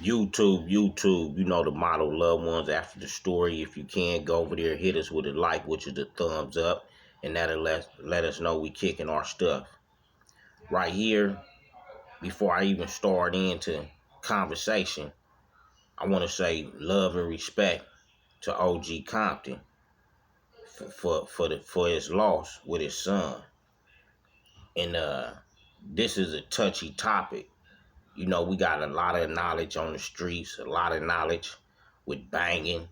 YouTube, you know the motto, loved ones after the story. If you can, go over there, hit us with a like, which is the thumbs up, and that'll let us know we kicking our stuff. Right here, before I even start into conversation, I want to say love and respect to OG Compton for his loss with his son. And this is a touchy topic. You know, we got a lot of knowledge on the streets, a lot of knowledge with banging.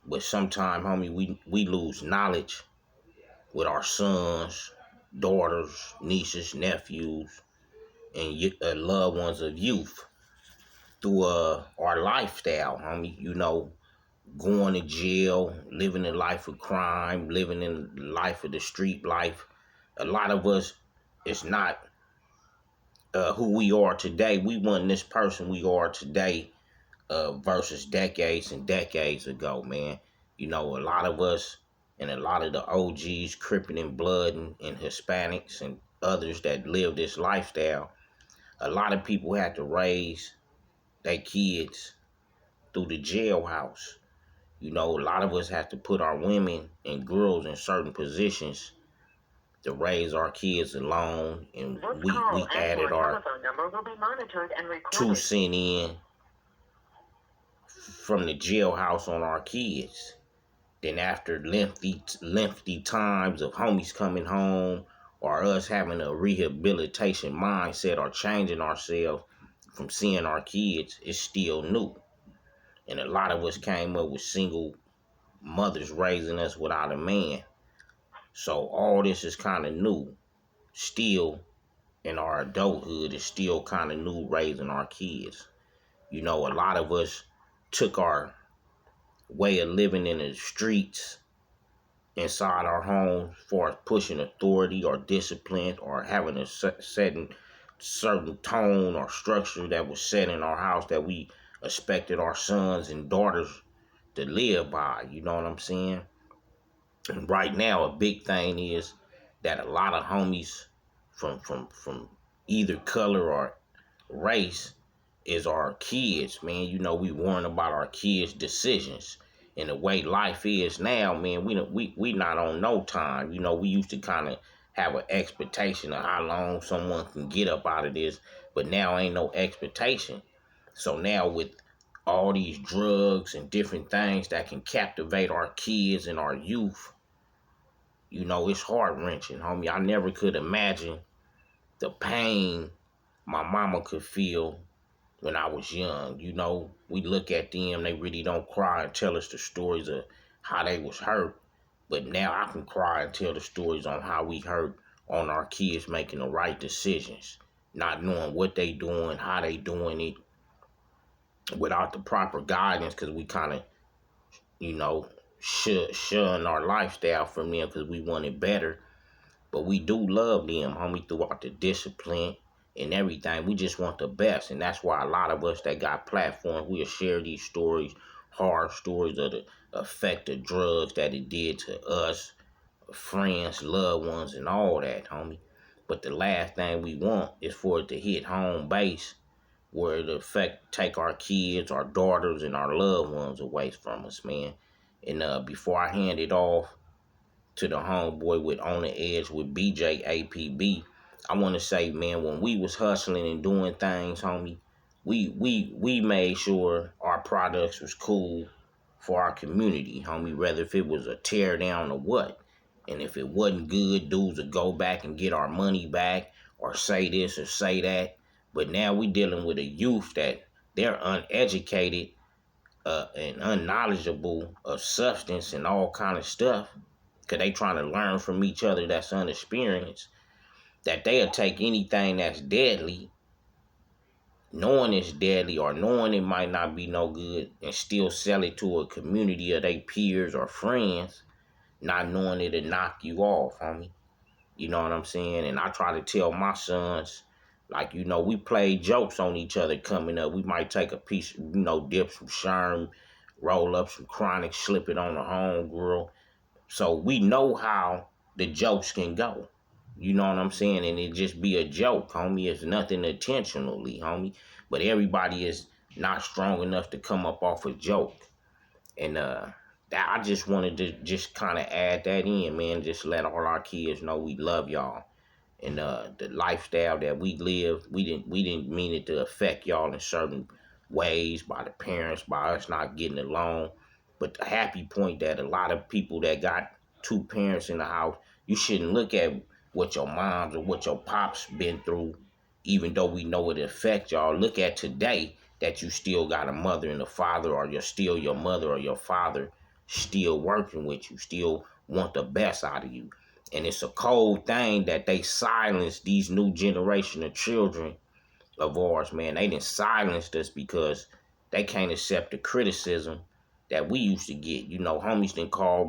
But sometimes, homie, we lose knowledge with our sons, daughters, nieces, nephews, and loved ones of youth through our lifestyle, homie. You know, going to jail, living a life of crime, living in the life of the street life. A lot of us, it's not who we are today. We weren't this person we are today versus decades and decades ago, man. You know, a lot of us and a lot of the OGs, Crippin' and Blood and Hispanics and others that live this lifestyle, a lot of people had to raise their kids through the jailhouse. You know, a lot of us have to put our women and girls in certain positions to raise our kids alone, and we added our 2 cent in from the jailhouse on our kids. Then after lengthy times of homies coming home or us having a rehabilitation mindset or changing ourselves from seeing our kids, it's still new. And a lot of us came up with single mothers raising us without a man. So all this is kind of new. Still, in our adulthood, it's still kind of new raising our kids. You know, a lot of us took our way of living in the streets inside our homes as far as pushing authority or discipline or having a certain tone or structure that was set in our house that we expected our sons and daughters to live by. You know what I'm saying? And right now, a big thing is that a lot of homies from either color or race is our kids, man. You know, we worrying about our kids' decisions. And the way life is now, man, we not on no time. You know, we used to kind of have an expectation of how long someone can get up out of this, but now ain't no expectation. So now with all these drugs and different things that can captivate our kids and our youth, you know, it's heart-wrenching, homie. I never could imagine the pain my mama could feel when I was young. You know, we look at them, they really don't cry and tell us the stories of how they was hurt. But now I can cry and tell the stories on how we hurt on our kids making the right decisions, not knowing what they doing, how they doing it, without the proper guidance, because we kind of, you know, shun our lifestyle from them because we wanted better. But we do love them, homie, throughout the discipline and everything. We just want the best. And that's why a lot of us that got platforms, we'll share these stories, hard stories of the effect of drugs that it did to us, friends, loved ones, and all that, homie. But the last thing we want is for it to hit home base where it affect take our kids, our daughters, and our loved ones away from us, man. And before I hand it off to the homeboy with On the Edge with BJ APB, I want to say, man, when we was hustling and doing things, homie, we made sure our products was cool for our community, homie, whether if it was a tear down or what. And if it wasn't good, dudes would go back and get our money back or say this or say that. But now we dealing with a youth that they're uneducated and unknowledgeable of substance and all kind of stuff, because they trying to learn from each other that's unexperienced, that they'll take anything that's deadly, knowing it's deadly or knowing it might not be no good, and still sell it to a community of their peers or friends, not knowing it'll knock you off, homie. You know what I'm saying? And I try to tell my sons, like, you know, we play jokes on each other coming up. We might take a piece, you know, dip some Sherm, roll up some Chronic, slip it on the homegirl. So we know how the jokes can go. You know what I'm saying? And it just be a joke, homie. It's nothing intentionally, homie. But everybody is not strong enough to come up off a joke. And that I just wanted to just kind of add that in, man. Just let all our kids know we love y'all. And the lifestyle that we live, we didn't mean it to affect y'all in certain ways by the parents, by us not getting along. But the happy point that a lot of people that got two parents in the house, you shouldn't look at what your moms or what your pops been through, even though we know it affect y'all. Look at today that you still got a mother and a father, or you're still your mother or your father still working with you, still want the best out of you. And it's a cold thing that they silence these new generation of children of ours, man. They didn't silence us because they can't accept the criticism that we used to get. You know, homies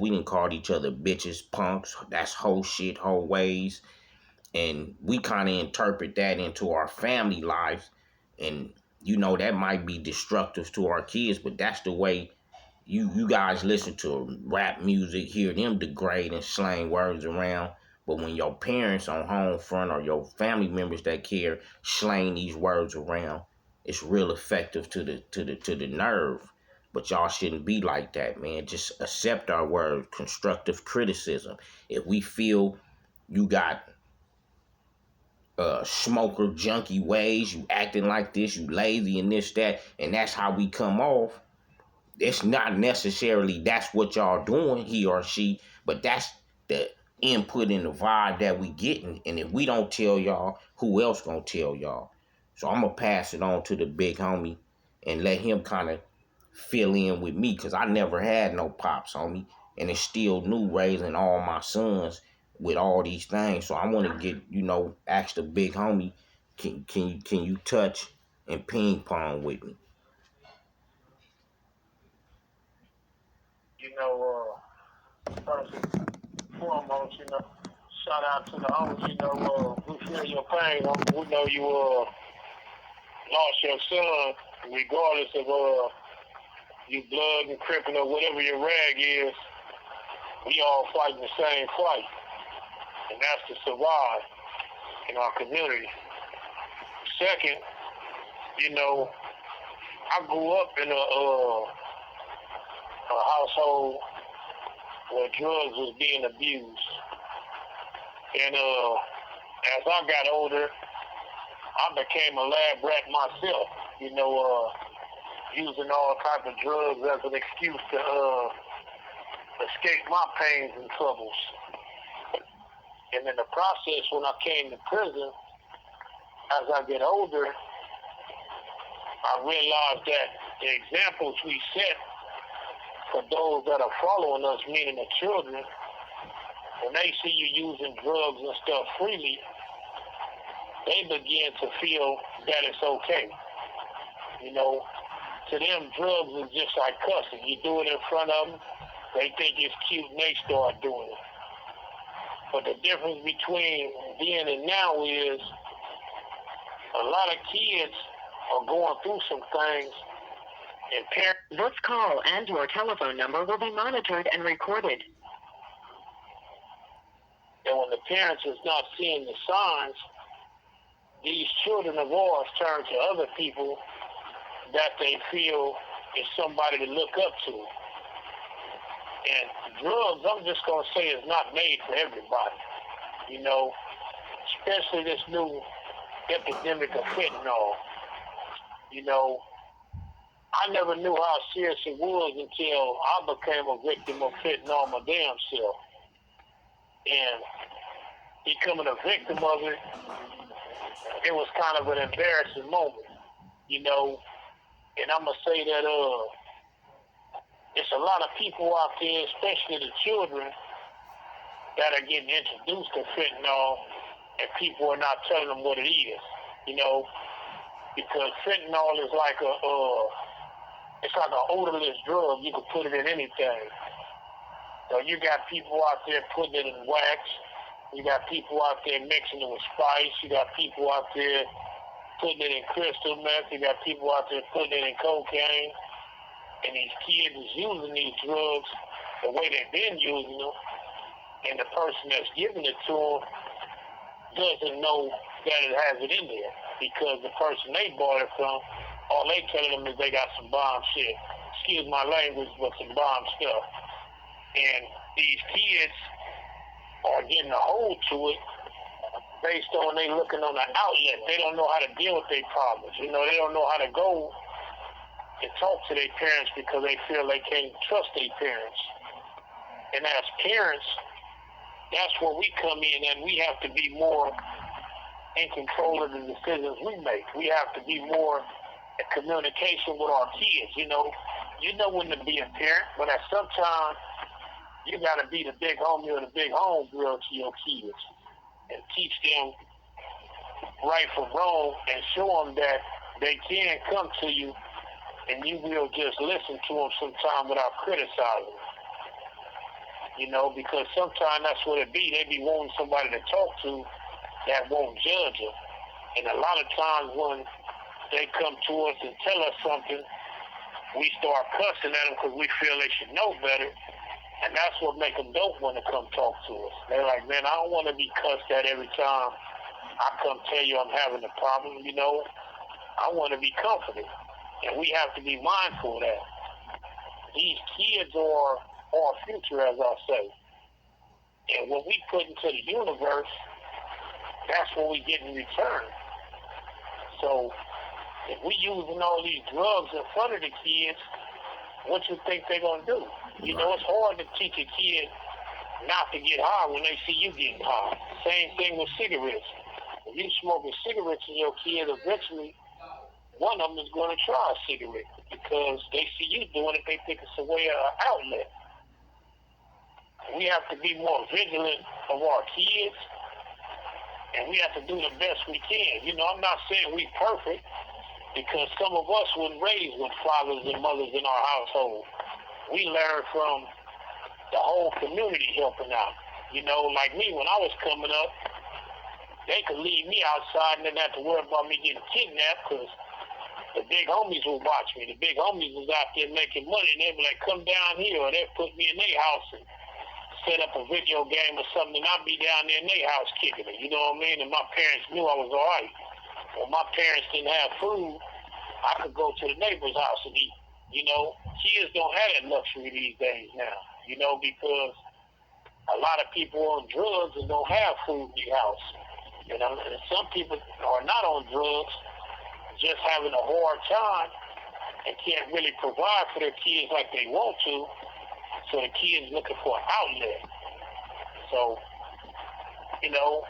we didn't call each other bitches, punks. That's whole shit, whole ways. And we kind of interpret that into our family lives. And, you know, that might be destructive to our kids, but that's the way you guys listen to rap music, hear them degrade and slang words around. But when your parents on home front or your family members that care slang these words around, it's real effective to the nerve. But y'all shouldn't be like that, man. Just accept our words, constructive criticism. If we feel you got smoker junkie ways, you acting like this, you lazy and this, that, and that's how we come off, it's not necessarily that's what y'all doing, he or she, but that's the input and the vibe that we getting. And if we don't tell y'all, who else gonna tell y'all? So I'm gonna pass it on to the big homie and let him kind of fill in with me, because I never had no pops, homie, and it's still new raising all my sons with all these things. So I want to get, ask the big homie, can you touch and ping pong with me? First and foremost, shout out to the homies, we feel your pain. We know you lost your son, regardless of you blood and crippin' or whatever your rag is. We all fighting the same fight, and that's to survive in our community. Second, I grew up in a household where drugs was being abused. And as I got older, I became a lab rat myself, using all type of drugs as an excuse to escape my pains and troubles. And in the process, when I came to prison, as I get older, I realized that the examples we set for those that are following us, meaning the children, when they see you using drugs and stuff freely, they begin to feel that it's okay. To them, drugs is just like cussing. You do it in front of them, they think it's cute, and they start doing it. But the difference between then and now is a lot of kids are going through some things, and parents... This call and your telephone number will be monitored and recorded. And when the parents is not seeing the signs, these children of ours turn to other people that they feel is somebody to look up to. And drugs, I'm just going to say, is not made for everybody. Especially this new epidemic of fentanyl. I never knew how serious it was until I became a victim of fentanyl my damn self. And becoming a victim of it, it was kind of an embarrassing moment, And I'm going to say that it's a lot of people out there, especially the children, that are getting introduced to fentanyl, and people are not telling them what it is, because fentanyl is like it's like an odorless drug. You can put it in anything. So you got people out there putting it in wax. You got people out there mixing it with spice. You got people out there putting it in crystal meth. You got people out there putting it in cocaine. And these kids is using these drugs the way they've been using them. And the person that's giving it to them doesn't know that it has it in there, because the person they bought it from all they telling them is they got some bomb shit. Excuse my language, but some bomb stuff. And these kids are getting a hold to it based on they looking on an outlet. They don't know how to deal with their problems. You know, they don't know how to go and talk to their parents because they feel they can't trust their parents. And as parents, that's where we come in, and we have to be more in control of the decisions we make. We have to be more in communication with our kids. You know when to be a parent, but at some time, you got to be the big homie or the big homegirl to your kids and teach them right from wrong and show them that they can come to you and you will just listen to them sometime without criticizing them. You know, because sometimes that's what it be. They be wanting somebody to talk to that won't judge them. And a lot of times when they come to us and tell us something, we start cussing at them because we feel they should know better. And that's what make them don't want to come talk to us. They're like, man, I don't want to be cussed at every time I come tell you I'm having a problem, you know. I want to be comforted. And we have to be mindful of that. These kids are our future, as I say. And what we put into the universe, that's what we get in return. So if we using all these drugs in front of the kids, what you think they're going to do? You know, it's hard to teach a kid not to get high when they see you getting high. Same thing with cigarettes. If you smoking cigarettes in your kid, eventually one of them is going to try a cigarette because they see you doing it. They think it's a way of outlet. We have to be more vigilant of our kids, and we have to do the best we can. You know, I'm not saying we perfect because some of us weren't raised with fathers and mothers in our household. We learned from the whole community helping out. You know, like me, when I was coming up, they could leave me outside and didn't have to worry about me getting kidnapped because the big homies would watch me. The big homies was out there making money, and they'd be like, come down here, or they'd put me in their house and set up a video game or something, and I'd be down there in their house kicking it. You know what I mean? And my parents knew I was all right. When my parents didn't have food, I could go to the neighbor's house and eat. You know, kids don't have that luxury these days now, you know, because a lot of people on drugs and don't have food in their house. You know, and some people are not on drugs, just having a hard time and can't really provide for their kids like they want to. So the kids looking for an outlet. So, you know,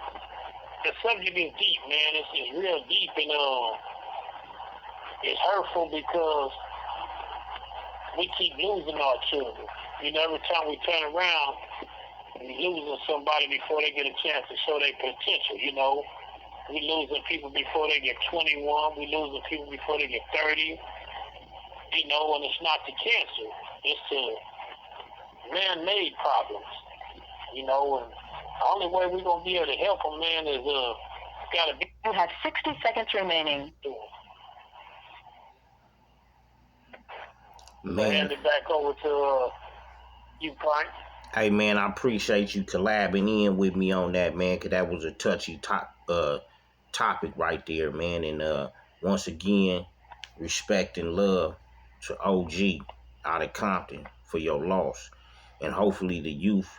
the subject is deep, man. It's real deep, and it's hurtful because we keep losing our children. You know, every time we turn around, we losing somebody before they get a chance to show their potential. You know, we losing people before they get 21. We losing people before they get 30. You know, and it's not the cancer. It's the man-made problems. You know, and the only way we're going to be able to help them, man, is got to be... You have 60 seconds remaining. Man. Hand it back over to you, Frank. Hey, man, I appreciate you collabing in with me on that, man, because that was a touchy topic right there, man. And once again, respect and love to OG out of Compton for your loss. And hopefully the youth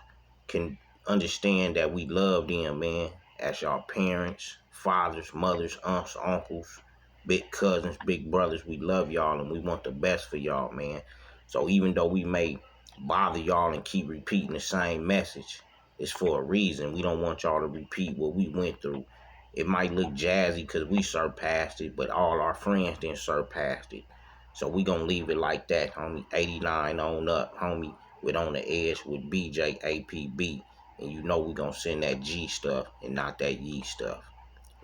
can understand that we love them, man, as y'all parents, fathers, mothers, aunts, uncles, big cousins, big brothers. We love y'all and we want the best for y'all, man. So even though we may bother y'all and keep repeating the same message, it's for a reason. We don't want y'all to repeat what we went through. It might look jazzy because we surpassed it, but all our friends didn't surpass it. So we gonna leave it like that, homie. 89 on up, homie, with On the Edge with BJ APB. And you know we gonna send that G stuff and not that Ye stuff.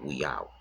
We out.